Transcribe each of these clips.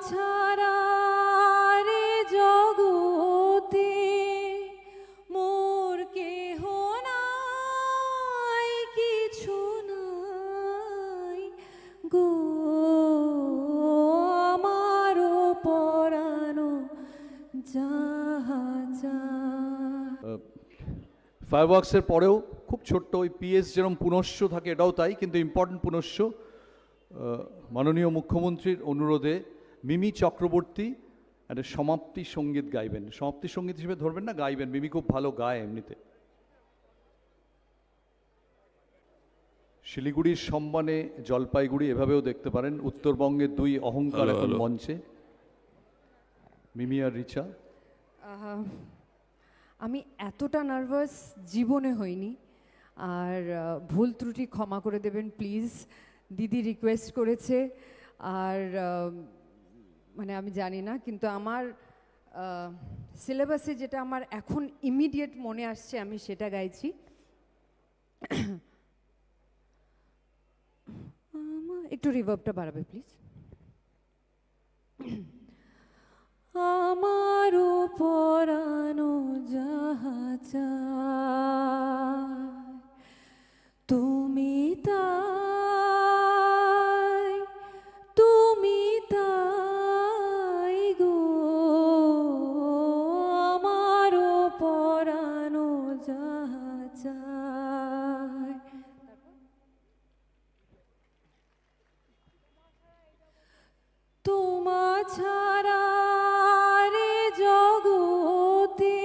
ছাড়া রে জগতে মোর কেহ নাই, কিছু নাই গো আমার পরানো যাহা চায়। ফায়ারওয়ার্কসের পরেও খুব ছোট্ট ওই পিএস যেরকম পুনশ্চ থাকে, এটাও তাই, কিন্তু ইম্পর্টেন্ট পুনশ্চ। মাননীয় মুখ্যমন্ত্রীর অনুরোধে মিমি চক্রবর্তী একটা সমাপ্তি সঙ্গীত গাইবেন। সমাপ্তি সঙ্গীত হিসেবে ধরবেন না, গাইবেন। মিমি খুব ভালো গায় এমনিতে। শিলিগুড়ির সম্মানে জলপাইগুড়ি, এভাবেও দেখতে পারেন। উত্তরবঙ্গের দুই অহংকার এখন মঞ্চে, মিমি আর রিচা। আমি এতটা নার্ভাস জীবনে হইনি, আর ভুল ত্রুটি ক্ষমা করে দেবেন প্লিজ। দিদি রিকোয়েস্ট করেছে, আর মানে আমি জানি না, কিন্তু আমার সিলেবাসে যেটা আমার এখন ইমিডিয়েট মনে আসছে আমি সেটা গাইছি। একটু রিভার্বটা বাড়াবে প্লিজ। আমার পরানো যাহা চায় তুমি তাই, তুমি তাই গো আমার পরানো যাহা চায়। তোমা ছাড়া রে জগতে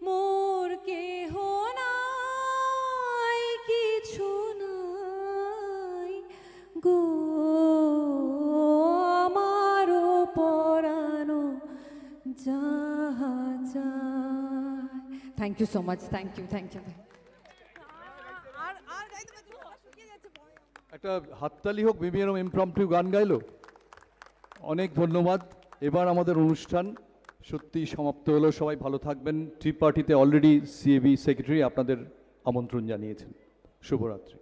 মোর কেহ নাই, কিছু নাই গো আমার পরানো যাহা চায়। Thank you so much, thank you, thank you. একটা হাততালি হোক, মিমি এরম ইমপ্রম্পটু গান গাইলো। অনেক ধন্যবাদ। এবার আমাদের অনুষ্ঠান সত্যিই সমাপ্ত হলো। সবাই ভালো থাকবেন। টি পার্টিতে অলরেডি সিএবি সেক্রেটারি আপনাদের আমন্ত্রণ জানিয়েছেন। শুভরাত্রি।